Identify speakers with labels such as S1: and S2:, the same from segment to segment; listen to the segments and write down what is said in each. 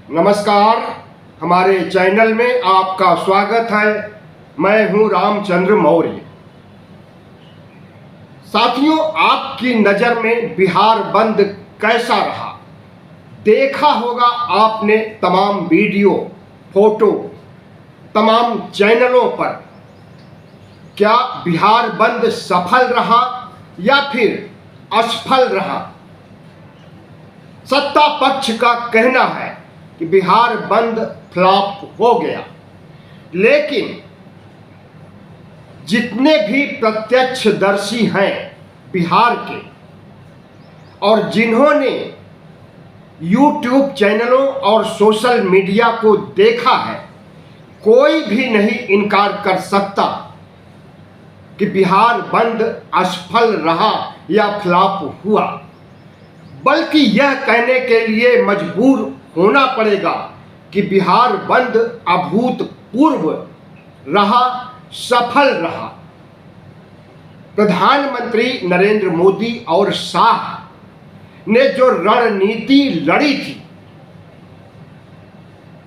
S1: नमस्कार, हमारे चैनल में आपका स्वागत है। मैं हूं रामचंद्र मौर्य। साथियों, आपकी नज़र में बिहार बंद कैसा रहा? देखा होगा आपने तमाम वीडियो, फोटो, तमाम चैनलों पर। क्या बिहार बंद सफल रहा या फिर असफल रहा? सत्ता पक्ष का कहना है कि बिहार बंद फ्लॉप हो गया, लेकिन जितने भी प्रत्यक्षदर्शी हैं बिहार के और जिन्होंने यूट्यूब चैनलों और सोशल मीडिया को देखा है, कोई भी नहीं इनकार कर सकता कि बिहार बंद असफल रहा या फ्लॉप हुआ। बल्कि यह कहने के लिए मजबूर होना पड़ेगा कि बिहार बंद अभूतपूर्व रहा, सफल रहा। प्रधानमंत्री नरेंद्र मोदी और शाह ने जो रणनीति लड़ी थी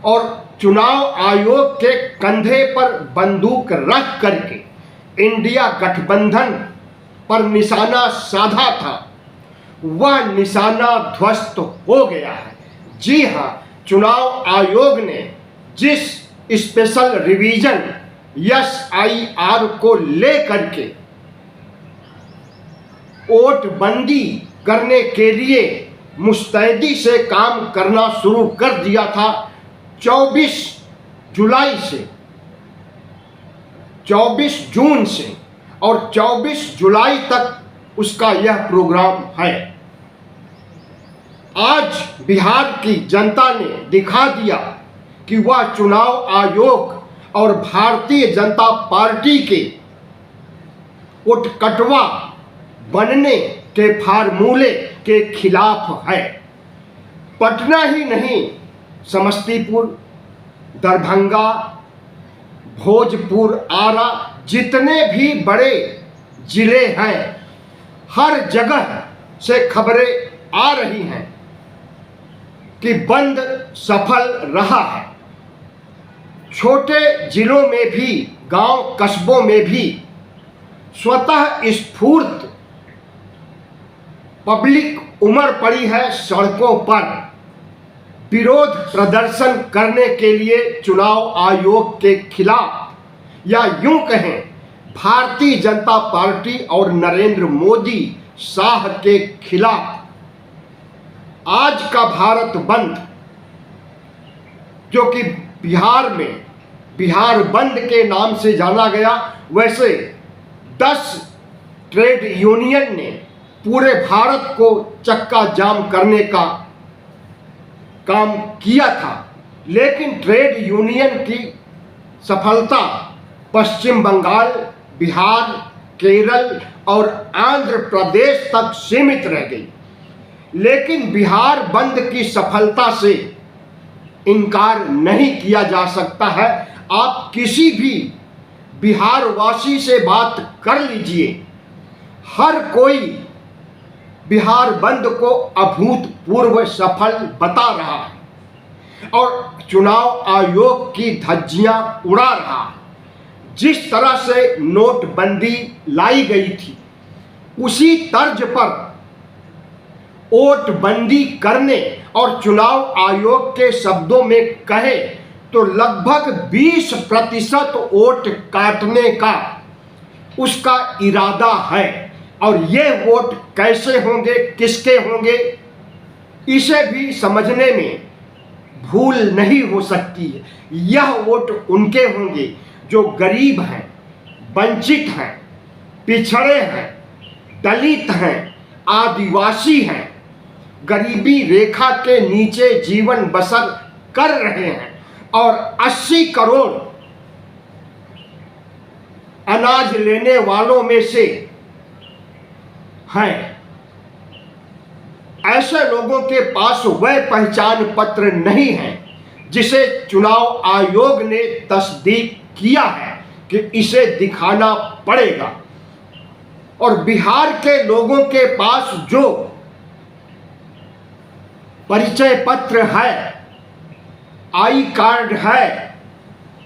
S1: और चुनाव आयोग के कंधे पर बंदूक रख करके इंडिया गठबंधन पर निशाना साधा था, वह निशाना ध्वस्त हो गया है। जी हां, चुनाव आयोग ने जिस स्पेशल रिवीजन SIR को लेकर के वोट बंदी करने के लिए मुस्तैदी से काम करना शुरू कर दिया था, 24 जुलाई से, 24 जून से और 24 जुलाई तक उसका यह प्रोग्राम है। आज बिहार की जनता ने दिखा दिया कि वह चुनाव आयोग और भारतीय जनता पार्टी के उठकटवा बनने के फार्मूले के खिलाफ है। पटना ही नहीं, समस्तीपुर, दरभंगा, भोजपुर, आरा, जितने भी बड़े जिले हैं, हर जगह से खबरें आ रही हैं कि बंद सफल रहा है। छोटे जिलों में भी, गांव कस्बों में भी स्वतः स्फूर्त पब्लिक उमड़ पड़ी है सड़कों पर विरोध प्रदर्शन करने के लिए चुनाव आयोग के खिलाफ, या यूं कहें भारतीय जनता पार्टी और नरेंद्र मोदी शाह के खिलाफ। आज का भारत बंद, जो कि बिहार में बिहार बंद के नाम से जाना गया, वैसे 10 ट्रेड यूनियन ने पूरे भारत को चक्का जाम करने का काम किया था, लेकिन ट्रेड यूनियन की सफलता पश्चिम बंगाल, बिहार, केरल और आंध्र प्रदेश तक सीमित रह गई। लेकिन बिहार बंद की सफलता से इनकार नहीं किया जा सकता है। आप किसी भी बिहार वासी से बात कर लीजिए, हर कोई बिहार बंद को अभूतपूर्व सफल बता रहा है और चुनाव आयोग की धज्जियां उड़ा रहा है। जिस तरह से नोटबंदी लाई गई थी, उसी तर्ज पर वोट बंदी करने और चुनाव आयोग के शब्दों में कहे तो लगभग 20% वोट काटने का उसका इरादा है। और ये वोट कैसे होंगे, किसके होंगे, इसे भी समझने में भूल नहीं हो सकती है। यह वोट उनके होंगे जो गरीब हैं, वंचित हैं, पिछड़े हैं, दलित हैं, आदिवासी हैं, गरीबी रेखा के नीचे जीवन बसर कर रहे हैं और 80 करोड़ अनाज लेने वालों में से हैं। ऐसे लोगों के पास वह पहचान पत्र नहीं है जिसे चुनाव आयोग ने तस्दीक किया है कि इसे दिखाना पड़ेगा। और बिहार के लोगों के पास जो परिचय पत्र है आई कार्ड है,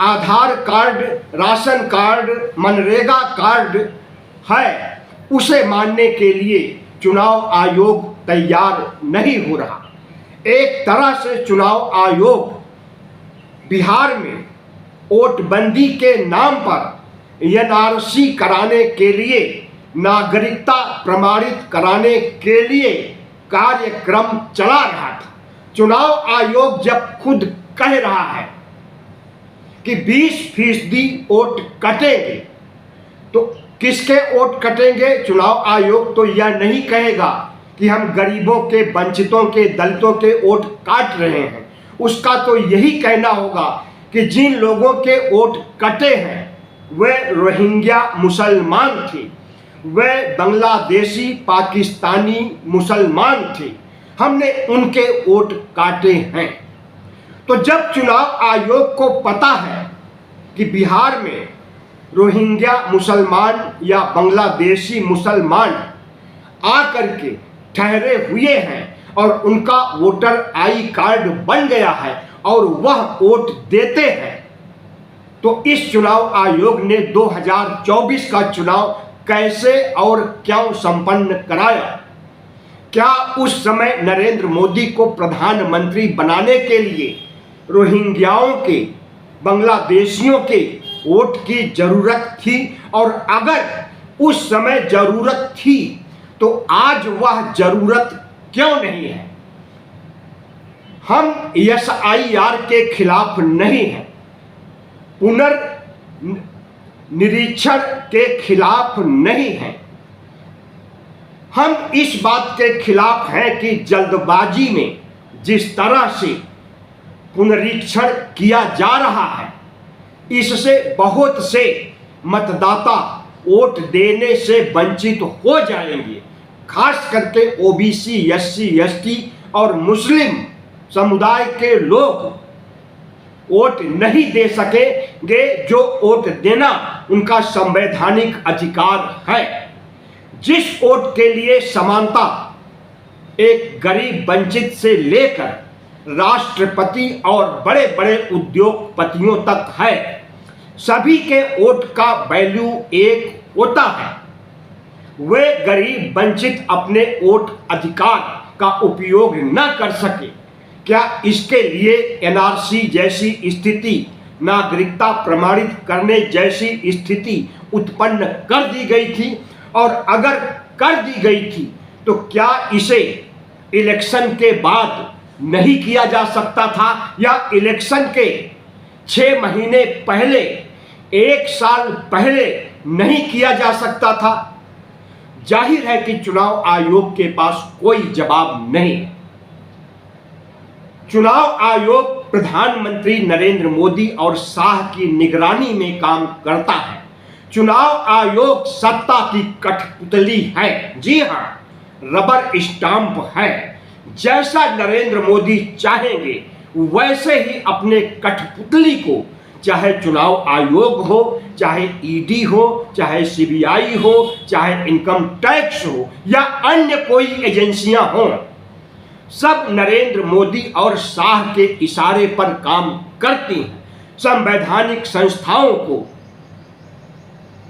S1: आधार कार्ड, राशन कार्ड, मनरेगा कार्ड है, उसे मानने के लिए चुनाव आयोग तैयार नहीं हो रहा। एक तरह से चुनाव आयोग बिहार में वोटबंदी के नाम पर एनआरसी कराने के लिए, नागरिकता प्रमाणित कराने के लिए कार्यक्रम चला रहा था। चुनाव आयोग जब खुद कह रहा है कि 20% वोट कटेंगे, तो किसके वोट कटेंगे? चुनाव आयोग तो यह नहीं कहेगा कि हम गरीबों के, वंचितों के, दलितों के वोट काट रहे हैं। उसका तो यही कहना होगा कि जिन लोगों के वोट कटे हैं वे रोहिंग्या मुसलमान थे, वे बांग्लादेशी पाकिस्तानी मुसलमान थे, हमने उनके वोट काटे हैं। तो जब चुनाव आयोग को पता है कि बिहार में रोहिंग्या मुसलमान या बांग्लादेशी मुसलमान आकर के ठहरे हुए हैं और उनका वोटर आई कार्ड बन गया है और वह वोट देते हैं, तो इस चुनाव आयोग ने 2024 का चुनाव कैसे और क्यों संपन्न कराया? क्या उस समय नरेंद्र मोदी को प्रधानमंत्री बनाने के लिए रोहिंग्याओं के, बांग्लादेशियों के वोट की जरूरत थी? और अगर उस समय जरूरत थी तो आज वह जरूरत क्यों नहीं है? हम एसआईआर के खिलाफ नहीं हैं, पुनर्निरीक्षण के खिलाफ नहीं हैं। हम इस बात के खिलाफ हैं कि जल्दबाजी में जिस तरह से पुनरीक्षण किया जा रहा है, इससे बहुत से मतदाता वोट देने से वंचित हो जाएंगे। खास करके ओबीसी, एससी, एसटी और मुस्लिम समुदाय के लोग वोट नहीं दे सकेंगे, जो वोट देना उनका संवैधानिक अधिकार है। जिस वोट के लिए समानता एक गरीब वंचित से लेकर राष्ट्रपति और बड़े बड़े उद्योगपतियों तक है, सभी के वोट का वैल्यू एक होता है। वे गरीब वंचित अपने वोट अधिकार का उपयोग न कर सके, क्या इसके लिए एनआरसी जैसी स्थिति, नागरिकता प्रमाणित करने जैसी स्थिति उत्पन्न कर दी गई थी? और अगर कर दी गई थी तो क्या इसे इलेक्शन के बाद नहीं किया जा सकता था, या इलेक्शन के 6 महीने पहले, 1 साल पहले नहीं किया जा सकता था? जाहिर है कि चुनाव आयोग के पास कोई जवाब नहीं है। चुनाव आयोग प्रधानमंत्री नरेंद्र मोदी और शाह की निगरानी में काम करता है। चुनाव आयोग सत्ता की कठपुतली है, जी हां, रबर स्टाम्प है। जैसा नरेंद्र मोदी चाहेंगे वैसे ही अपने कठपुतली को, चाहे चुनाव आयोग हो, चाहे ईडी हो, चाहे सीबीआई हो, चाहे इनकम टैक्स हो या अन्य कोई एजेंसियां हों, सब नरेंद्र मोदी और शाह के इशारे पर काम करती हैं। संवैधानिक संस्थाओं को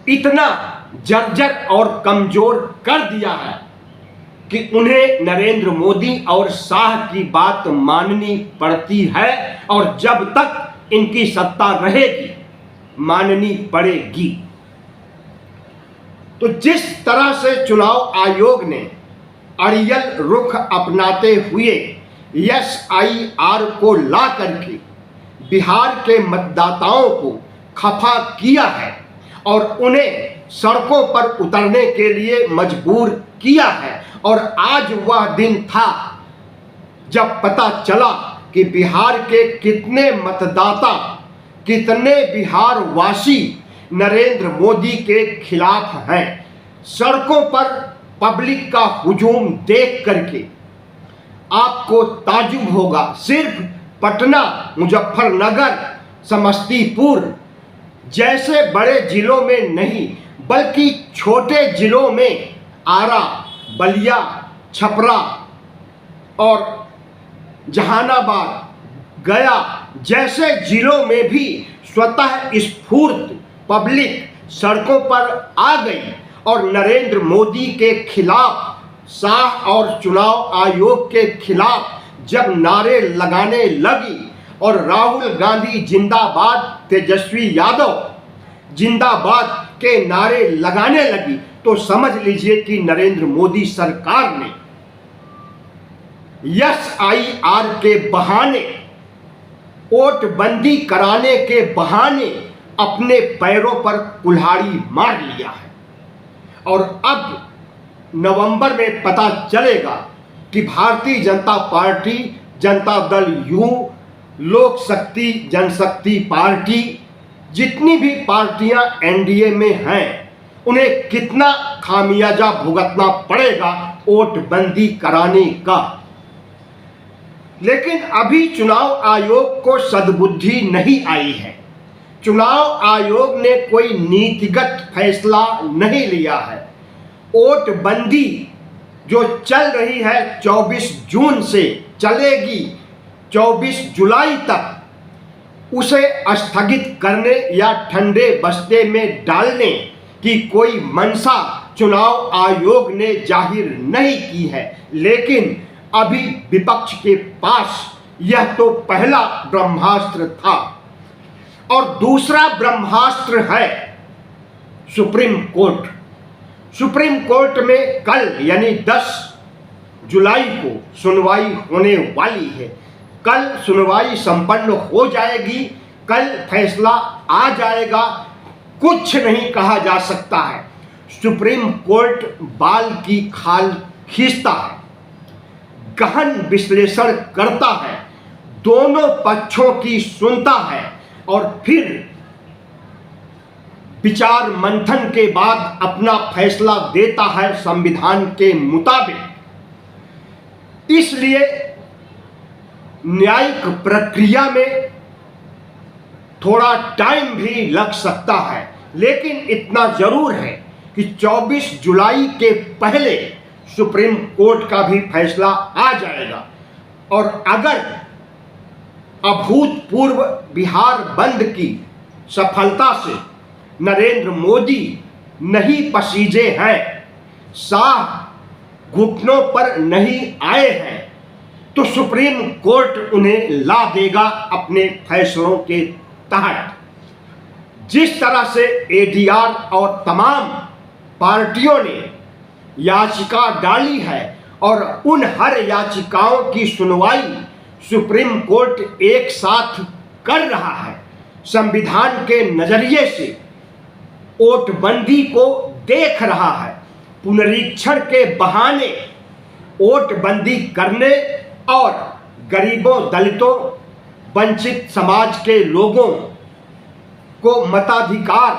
S1: इतना जर्जर और कमजोर कर दिया है कि उन्हें नरेंद्र मोदी और शाह की बात माननी पड़ती है, और जब तक इनकी सत्ता रहेगी माननी पड़ेगी। तो जिस तरह से चुनाव आयोग ने अड़ियल रुख अपनाते हुए एसआईआर को ला करके बिहार के मतदाताओं को खफा किया है और उन्हें सड़कों पर उतरने के लिए मजबूर किया है, और आज वह दिन था जब पता चला कि बिहार के कितने मतदाता, कितने बिहार वासी नरेंद्र मोदी के खिलाफ हैं। सड़कों पर पब्लिक का हुजूम देख करके आपको ताजुब होगा। सिर्फ पटना, मुजफ्फरनगर, समस्तीपुर जैसे बड़े जिलों में नहीं, बल्कि छोटे जिलों में आरा, बलिया, छपरा और जहानाबाद, गया जैसे जिलों में भी स्वतः स्फूर्त पब्लिक सड़कों पर आ गई और नरेंद्र मोदी के खिलाफ, शाह और चुनाव आयोग के खिलाफ जब नारे लगाने लगी और राहुल गांधी जिंदाबाद, तेजस्वी यादव जिंदाबाद के नारे लगाने लगी, तो समझ लीजिए कि नरेंद्र मोदी सरकार ने SIR के बहाने, वोटबंदी कराने के बहाने अपने पैरों पर कुल्हाड़ी मार लिया है। और अब नवंबर में पता चलेगा कि भारतीय जनता पार्टी, जनता दल यू, लोक शक्ति, जनशक्ति पार्टी, जितनी भी पार्टियां NDA में हैं, उन्हें कितना खामियाजा भुगतना पड़ेगा वोटबंदी कराने का। लेकिन अभी चुनाव आयोग को सद्बुद्धि नहीं आई है। चुनाव आयोग ने कोई नीतिगत फैसला नहीं लिया है। वोटबंदी जो चल रही है 24 जून से चलेगी 24 जुलाई तक, उसे स्थगित करने या ठंडे बस्ते में डालने की कोई मंशा चुनाव आयोग ने जाहिर नहीं की है। लेकिन अभी विपक्ष के पास यह तो पहला ब्रह्मास्त्र था, और दूसरा ब्रह्मास्त्र है सुप्रीम कोर्ट। सुप्रीम कोर्ट में कल यानी 10 जुलाई को सुनवाई होने वाली है। कल सुनवाई संपन्न हो जाएगी, कल फैसला आ जाएगा। कुछ नहीं कहा जा सकता है। सुप्रीम कोर्ट बाल की खाल खींचता है, गहन विश्लेषण करता है, दोनों पक्षों की सुनता है और फिर विचार मंथन के बाद अपना फैसला देता है संविधान के मुताबिक। इसलिए न्यायिक प्रक्रिया में थोड़ा टाइम भी लग सकता है, लेकिन इतना जरूर है कि 24 जुलाई के पहले सुप्रीम कोर्ट का भी फैसला आ जाएगा। और अगर अभूतपूर्व बिहार बंद की सफलता से नरेंद्र मोदी नहीं पसीजे हैं, शाह घुटनों पर नहीं आए हैं, तो सुप्रीम कोर्ट उन्हें ला देगा अपने फैसलों के तहत। जिस तरह से ADR और तमाम पार्टियों ने याचिका डाली है और उन हर याचिकाओं की सुनवाई सुप्रीम कोर्ट एक साथ कर रहा है, संविधान के नजरिए से वोटबंदी को देख रहा है, पुनरीक्षण के बहाने वोटबंदी करने और गरीबों, दलितों, वंचित समाज के लोगों को मताधिकार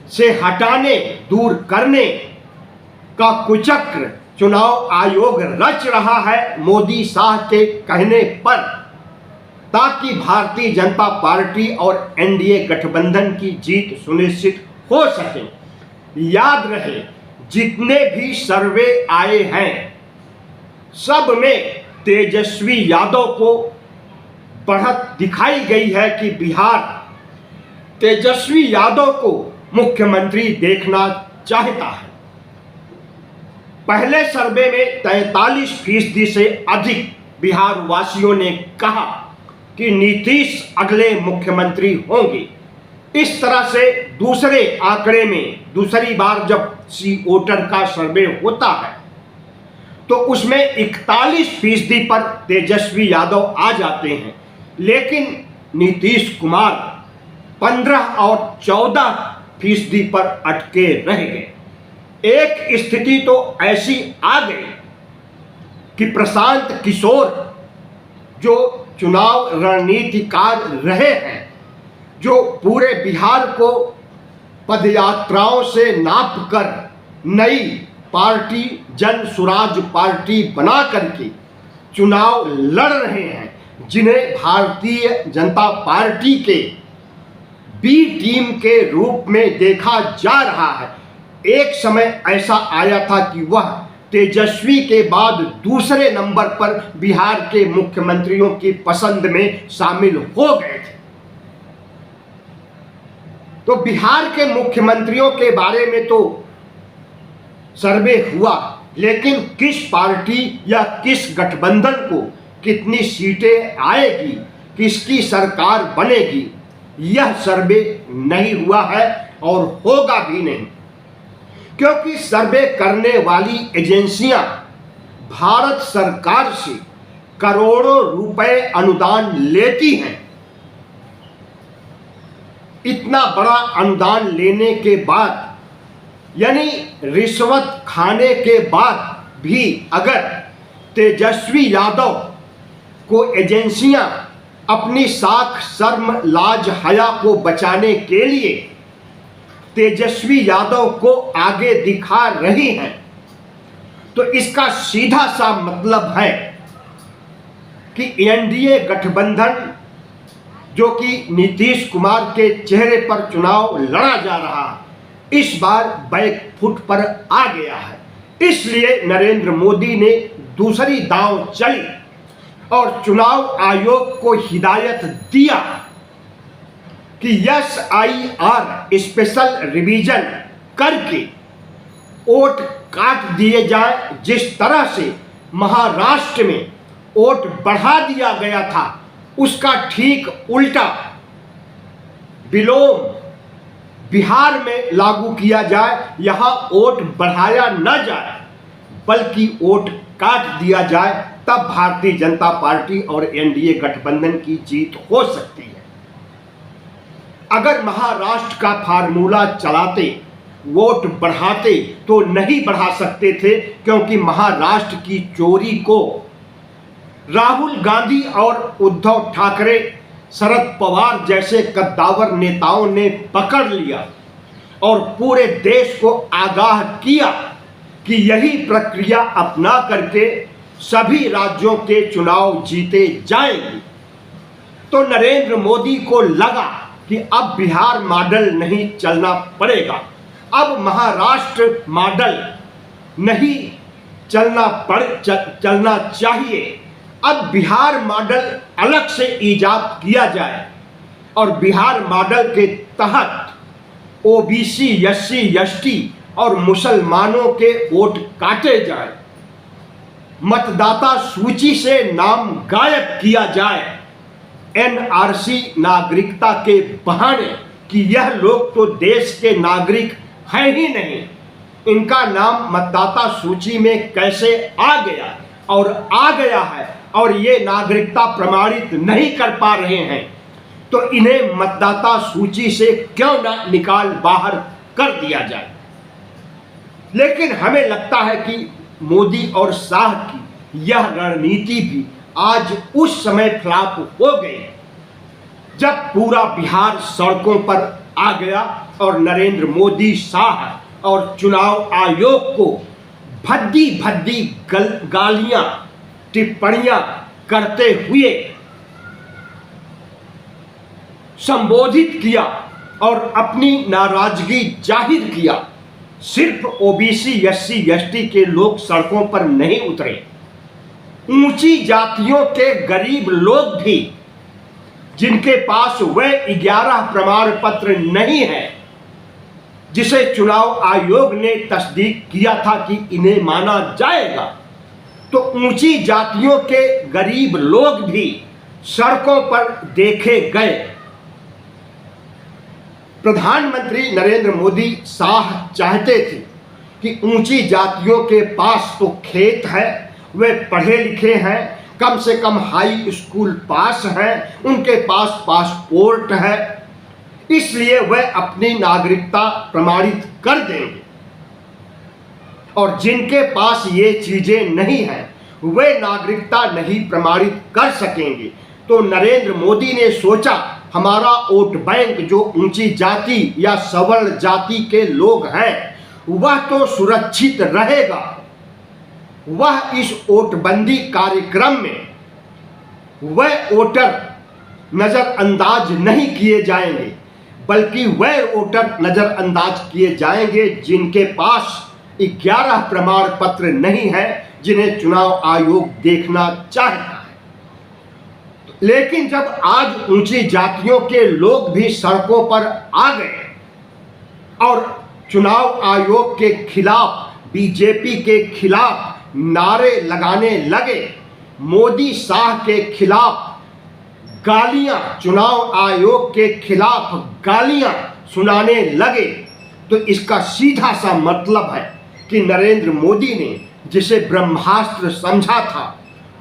S1: से हटाने, दूर करने का कुचक्र चुनाव आयोग रच रहा है मोदी शाह के कहने पर, ताकि भारतीय जनता पार्टी और NDA गठबंधन की जीत सुनिश्चित हो सके। याद रहे, जितने भी सर्वे आए हैं सब में तेजस्वी यादव को बढ़त दिखाई गई है कि बिहार तेजस्वी यादव को मुख्यमंत्री देखना चाहता है। पहले सर्वे में 43% से अधिक बिहार वासियों ने कहा कि नीतीश अगले मुख्यमंत्री होंगे। इस तरह से दूसरे आंकड़े में दूसरी बार जब वोटर का सर्वे होता है तो उसमें 41% पर तेजस्वी यादव आ जाते हैं, लेकिन नीतीश कुमार 15 और 14% पर अटके रह गए। एक स्थिति तो ऐसी आ गई कि प्रशांत किशोर जो चुनाव रणनीतिकार रहे हैं, जो पूरे बिहार को पदयात्राओं से नापकर नई पार्टी जन सुराज पार्टी बना करके चुनाव लड़ रहे हैं, जिन्हें भारतीय जनता पार्टी के B टीम के रूप में देखा जा रहा है। एक समय ऐसा आया था कि वह तेजस्वी के बाद दूसरे नंबर पर बिहार के मुख्यमंत्रियों की पसंद में शामिल हो गए थे। तो बिहार के मुख्यमंत्रियों के बारे में तो सर्वे हुआ, लेकिन किस पार्टी या किस गठबंधन को कितनी सीटें आएगी, किसकी सरकार बनेगी, यह सर्वे नहीं हुआ है और होगा भी नहीं, क्योंकि सर्वे करने वाली एजेंसियां भारत सरकार से करोड़ों रुपए अनुदान लेती हैं। इतना बड़ा अनुदान लेने के बाद, यानी रिश्वत खाने के बाद भी अगर तेजस्वी यादव को एजेंसियां अपनी साख शर्म लाज हया को बचाने के लिए तेजस्वी यादव को आगे दिखा रही हैं, तो इसका सीधा सा मतलब है कि एनडीए गठबंधन, जो कि नीतीश कुमार के चेहरे पर चुनाव लड़ा जा रहा है, इस बार बैकफुट पर आ गया है। इसलिए नरेंद्र मोदी ने दूसरी दांव चली और चुनाव आयोग को हिदायत दिया कि SIR स्पेशल रिवीजन करके वोट काट दिए जाए। जिस तरह से महाराष्ट्र में वोट बढ़ा दिया गया था, उसका ठीक उल्टा विलोम बिहार में लागू किया जाए। यहां वोट बढ़ाया न जाए बल्कि वोट काट दिया जाए, तब भारतीय जनता पार्टी और एनडीए गठबंधन की जीत हो सकती है। अगर महाराष्ट्र का फार्मूला चलाते, वोट बढ़ाते, तो नहीं बढ़ा सकते थे, क्योंकि महाराष्ट्र की चोरी को राहुल गांधी और उद्धव ठाकरे, शरद पवार जैसे कद्दावर नेताओं ने पकड़ लिया और पूरे देश को आगाह किया कि यही प्रक्रिया अपना करके सभी राज्यों के चुनाव जीते जाएंगे। तो नरेंद्र मोदी को लगा कि अब बिहार मॉडल नहीं चलना पड़ेगा, अब महाराष्ट्र मॉडल नहीं चलना चाहिए। अब बिहार मॉडल अलग से ईजाद किया जाए और बिहार मॉडल के तहत ओबीसी, एससी, एसटी और मुसलमानों के वोट काटे जाए, मतदाता सूची से नाम गायब किया जाए एनआरसी नागरिकता के बहाने कि यह लोग तो देश के नागरिक हैं ही नहीं, इनका नाम मतदाता सूची में कैसे आ गया और आ गया है और ये नागरिकता प्रमाणित नहीं कर पा रहे हैं, तो इन्हें मतदाता सूची से क्यों ना निकाल बाहर कर दिया जाए। लेकिन हमें लगता है कि मोदी और शाह की यह रणनीति भी आज उस समय फ्लॉप हो गई जब पूरा बिहार सड़कों पर आ गया और नरेंद्र मोदी, शाह और चुनाव आयोग को भद्दी भद्दी गालियां, टिप्पणियां करते हुए संबोधित किया और अपनी नाराजगी जाहिर किया। सिर्फ ओबीसी, एससी, एसटी के लोग सड़कों पर नहीं उतरे, ऊंची जातियों के गरीब लोग भी, जिनके पास वह 11 प्रमाण पत्र नहीं है जिसे चुनाव आयोग ने तस्दीक किया था कि इन्हें माना जाएगा, तो ऊंची जातियों के गरीब लोग भी सड़कों पर देखे गए। प्रधानमंत्री नरेंद्र मोदी शाह चाहते थे कि ऊंची जातियों के पास तो खेत है, वे पढ़े लिखे हैं, कम से कम हाई स्कूल पास हैं, उनके पास पासपोर्ट है, इसलिए वह अपनी नागरिकता प्रमाणित कर देंगे। और जिनके पास ये चीजें नहीं हैं, वे नागरिकता नहीं प्रमाणित कर सकेंगे। तो नरेंद्र मोदी ने सोचा हमारा वोट बैंक जो ऊंची जाति या सवर्ण जाति के लोग हैं वह तो सुरक्षित रहेगा, वह इस वोटबंदी कार्यक्रम में वह वोटर नजरअंदाज नहीं किए जाएंगे, बल्कि वह वोटर नजरअंदाज किए जाएंगे जिनके पास 11 प्रमाण पत्र नहीं है जिन्हें चुनाव आयोग देखना चाहता है। लेकिन जब आज ऊंची जातियों के लोग भी सड़कों पर आ गए और चुनाव आयोग के खिलाफ, बीजेपी के खिलाफ नारे लगाने लगे, मोदी शाह के खिलाफ गालियां, चुनाव आयोग के खिलाफ गालियां सुनाने लगे, तो इसका सीधा सा मतलब है कि नरेंद्र मोदी ने जिसे ब्रह्मास्त्र समझा था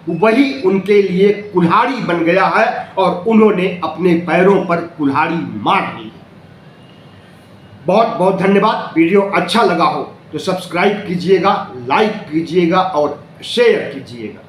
S1: वही उनके लिए कुल्हाड़ी बन गया है और उन्होंने अपने पैरों पर कुल्हाड़ी मार ली। बहुत बहुत धन्यवाद। वीडियो अच्छा लगा हो तो सब्सक्राइब कीजिएगा, लाइक कीजिएगा और शेयर कीजिएगा।